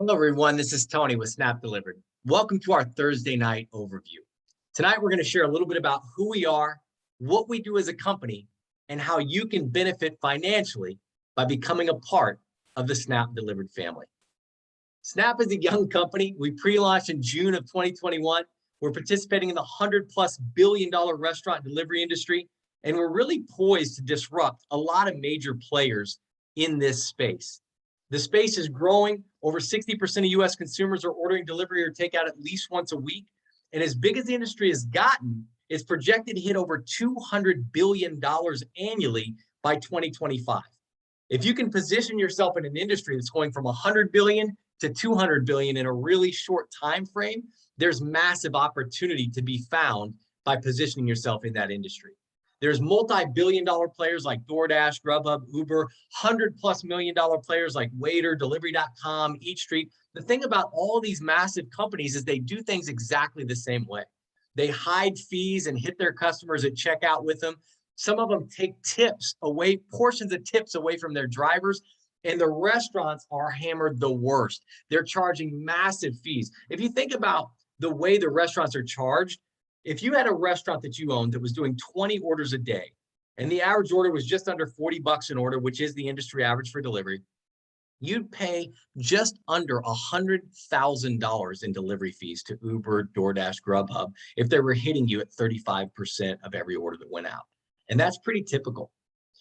Hello, everyone. This is Tony with Snap Delivered. Welcome to our Thursday night overview. Tonight, we're going to share a little bit about who we are, what we do as a company, and how you can benefit financially by becoming a part of the Snap Delivered family. Snap is a young company. We pre-launched in June of 2021. We're participating in the $100+ billion restaurant delivery industry, and we're really poised to disrupt a lot of major players in this space. The space is growing. Over 60% of US consumers are ordering delivery or takeout at least once a week. And as big as the industry has gotten, it's projected to hit over $200 billion annually by 2025. If you can position yourself in an industry that's going from 100 billion to 200 billion in a really short time frame, there's massive opportunity to be found by positioning yourself in that industry. There's multi-billion-dollar players like DoorDash, Grubhub, Uber, $100+ million players like Waiter, Delivery.com, Eat Street. The thing about all these massive companies is they do things exactly the same way. They hide fees and hit their customers at checkout with them. Some of them take tips away, portions of tips away from their drivers, and the restaurants are hammered the worst. They're charging massive fees. If you think about the way the restaurants are charged, if you had a restaurant that you owned that was doing 20 orders a day, and the average order was just under 40 bucks an order, which is the industry average for delivery, you'd pay just under $100,000 in delivery fees to Uber, DoorDash, Grubhub if they were hitting you at 35% of every order that went out. And that's pretty typical.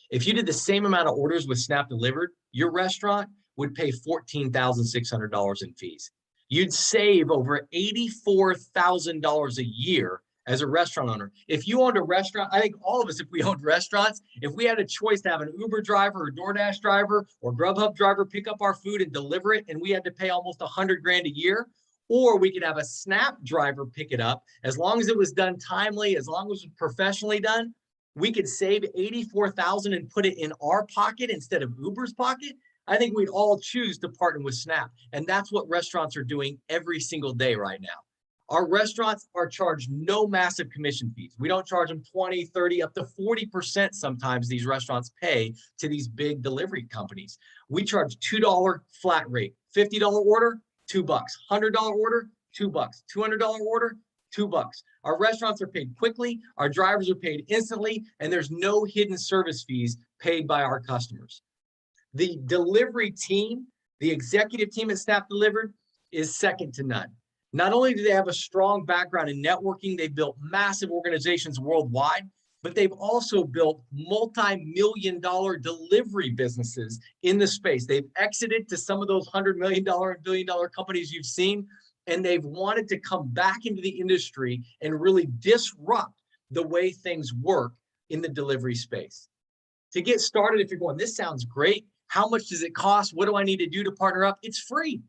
If you did the same amount of orders with Snap Delivered, your restaurant would pay $14,600 in fees. You'd save over $84,000 a year as a restaurant owner. If you owned a restaurant, I think all of us, if we owned restaurants, if we had a choice to have an Uber driver or DoorDash driver or Grubhub driver pick up our food and deliver it, and we had to pay almost 100 grand a year, or we could have a Snap driver pick it up, as long as it was done timely, as long as it was professionally done, we could save 84,000 and put it in our pocket instead of Uber's pocket. I think we'd all choose to partner with Snap. And that's what restaurants are doing every single day right now. Our restaurants are charged no massive commission fees. We don't charge them 20, 30, up to 40% sometimes these restaurants pay to these big delivery companies. We charge $2 flat rate, $50 order, $2, $100 order, $2, $200 order, $2. Our restaurants are paid quickly, our drivers are paid instantly, and there's no hidden service fees paid by our customers. The delivery team, the executive team at Snap Delivered, is second to none. Not only do they have a strong background in networking, they've built massive organizations worldwide, but they've also built multi-million-dollar delivery businesses in the space. They've exited to some of those $100 million and billion-dollar companies you've seen, and they've wanted to come back into the industry and really disrupt the way things work in the delivery space. To get started, if you're going, this sounds great, how much does it cost? What do I need to do to partner up? It's free.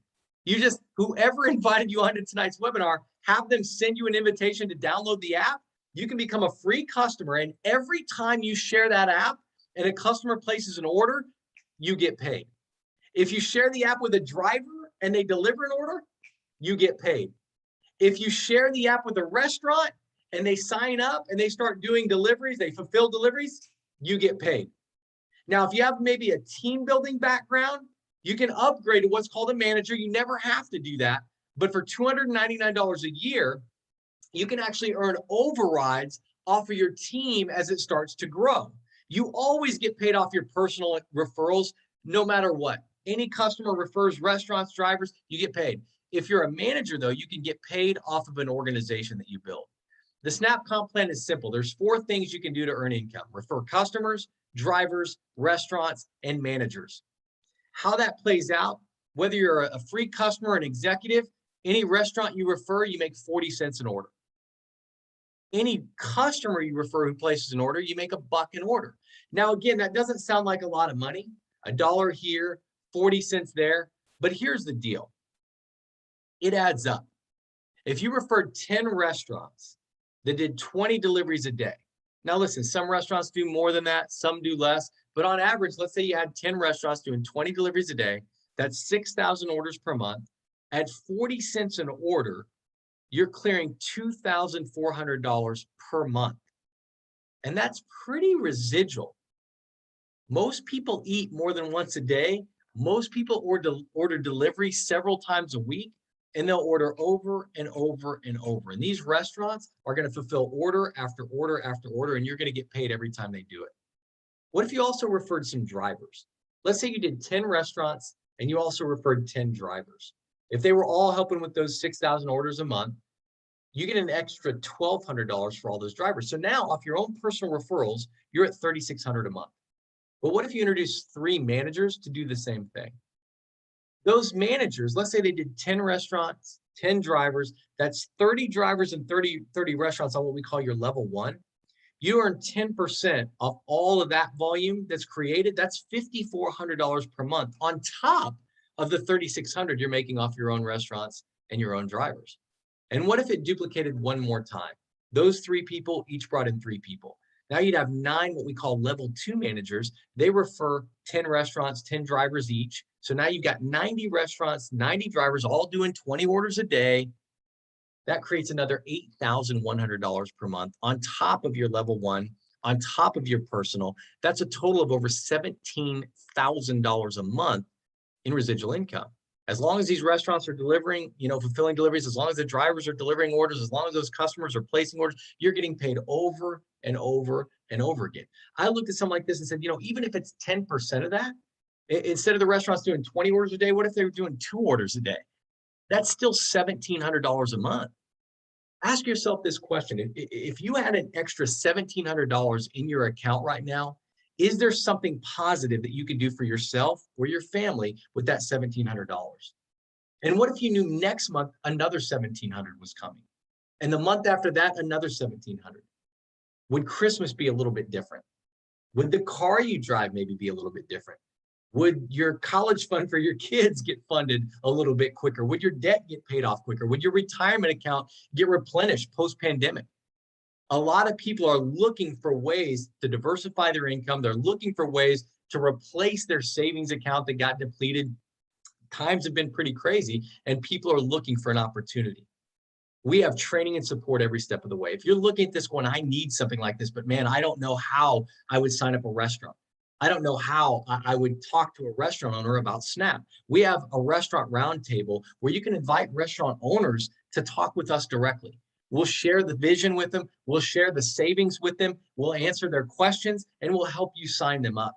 You just, whoever invited you onto tonight's webinar, have them send you an invitation to download the app. You can become a free customer, and every time you share that app and a customer places an order, you get paid. If you share the app with a driver and they deliver an order, you get paid. If you share the app with a restaurant and they sign up and they start doing deliveries, they fulfill deliveries, you get paid. Now, if you have maybe a team building background, you can upgrade to what's called a manager. You never have to do that. But for $299 a year, you can actually earn overrides off of your team as it starts to grow. You always get paid off your personal referrals, no matter what. Any customer refers restaurants, drivers, you get paid. If you're a manager, though, you can get paid off of an organization that you build. The Snap Comp plan is simple. There's 4 things you can do to earn income: refer customers, drivers, restaurants, and managers. How that plays out, whether you're a free customer, an executive, any restaurant you refer, you make 40 cents an order. Any customer you refer who places an order, you make $1 an order. Now, again, that doesn't sound like a lot of money, $1 here, 40 cents there, but here's the deal. It adds up. If you referred 10 restaurants that did 20 deliveries a day, now listen, some restaurants do more than that, some do less, but on average, let's say you had 10 restaurants doing 20 deliveries a day, that's 6,000 orders per month. At 40 cents an order, you're clearing $2,400 per month. And that's pretty residual. Most people eat more than once a day. Most people order delivery several times a week, and they'll order over and over and over. And these restaurants are going to fulfill order after order after order, and you're going to get paid every time they do it. What if you also referred some drivers? Let's say you did 10 restaurants and you also referred 10 drivers. If they were all helping with those 6,000 orders a month, you get an extra $1,200 for all those drivers. So now off your own personal referrals, you're at $3,600 a month. But what if you introduce 3 managers to do the same thing? Those managers, let's say they did 10 restaurants, 10 drivers, that's 30 drivers and 30 restaurants on what we call your level 1. You earn 10% of all of that volume that's created. That's $5,400 per month on top of the $3,600 you're making off your own restaurants and your own drivers. And what if it duplicated one more time? Those 3 people each brought in 3 people. Now you'd have 9 what we call level 2 managers. They refer 10 restaurants, 10 drivers each. So now you've got 90 restaurants, 90 drivers, all doing 20 orders a day. That creates another $8,100 per month on top of your level 1, on top of your personal. That's a total of over $17,000 a month in residual income. As long as these restaurants are delivering, fulfilling deliveries, as long as the drivers are delivering orders, as long as those customers are placing orders, you're getting paid over and over and over again. I looked at something like this and said, even if it's 10% of that, instead of the restaurants doing 20 orders a day, what if they were doing 2 orders a day? That's still $1,700 a month. Ask yourself this question. If you had an extra $1,700 in your account right now, is there something positive that you can do for yourself or your family with that $1,700? And what if you knew next month another $1,700 was coming? And the month after that, another $1,700? Would Christmas be a little bit different? Would the car you drive maybe be a little bit different? Would your college fund for your kids get funded a little bit quicker? Would your debt get paid off quicker? Would your retirement account get replenished post-pandemic? A lot of people are looking for ways to diversify their income. They're looking for ways to replace their savings account that got depleted. Times have been pretty crazy, and people are looking for an opportunity. We have training and support every step of the way. If you're looking at this going, I need something like this, but man, I don't know how I would sign up a restaurant. I don't know how I would talk to a restaurant owner about SNAP. We have a restaurant roundtable where you can invite restaurant owners to talk with us directly. We'll share the vision with them. We'll share the savings with them. We'll answer their questions, and we'll help you sign them up.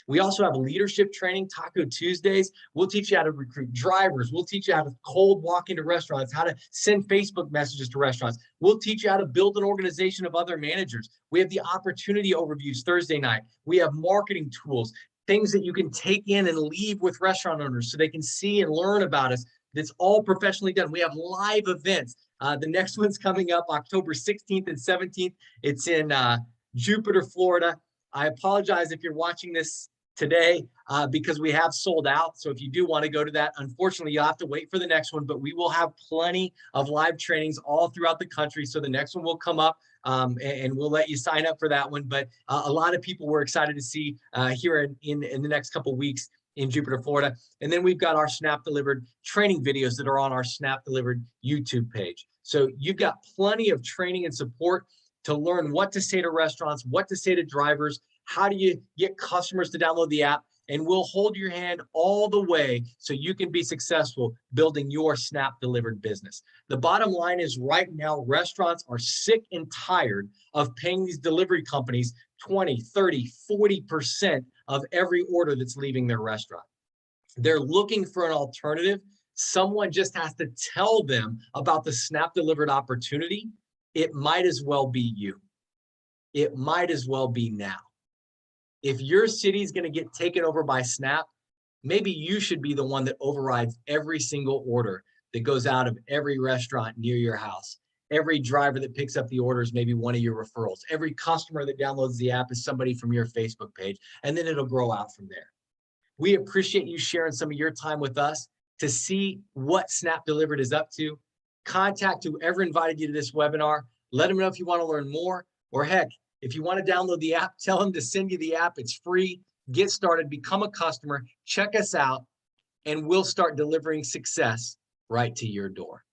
We also have leadership training, Taco Tuesdays. We'll teach you how to recruit drivers. We'll teach you how to cold walk into restaurants, how to send Facebook messages to restaurants. We'll teach you how to build an organization of other managers. We have the opportunity overviews Thursday night. We have marketing tools, things that you can take in and leave with restaurant owners so they can see and learn about us. That's all professionally done. We have live events. The next one's coming up October 16th and 17th. It's in Jupiter, Florida. I apologize if you're watching this today because we have sold out. So if you do want to go to that, unfortunately, you'll have to wait for the next one, but we will have plenty of live trainings all throughout the country. So the next one will come up and we'll let you sign up for that one. But a lot of people were excited to see here in the next couple of weeks in Jupiter, Florida. And then we've got our Snap Delivered training videos that are on our Snap Delivered YouTube page. So you've got plenty of training and support to learn what to say to restaurants, what to say to drivers, how do you get customers to download the app, and we'll hold your hand all the way so you can be successful building your Snap Delivered business. The bottom line is right now, restaurants are sick and tired of paying these delivery companies 20, 30, 40% of every order that's leaving their restaurant. They're looking for an alternative. Someone just has to tell them about the Snap Delivered opportunity. It might as well be you. It might as well be now. If your city is going to get taken over by Snap, maybe you should be the one that overrides every single order that goes out of every restaurant near your house. Every driver that picks up the orders, maybe one of your referrals. Every customer that downloads the app is somebody from your Facebook page, and then it'll grow out from there. We appreciate you sharing some of your time with us to see what Snap Delivered is up to. Contact whoever invited you to this webinar. Let them know if you want to learn more, or heck, if you want to download the app, tell them to send you the app. It's free. Get started, become a customer, check us out, and we'll start delivering success right to your door.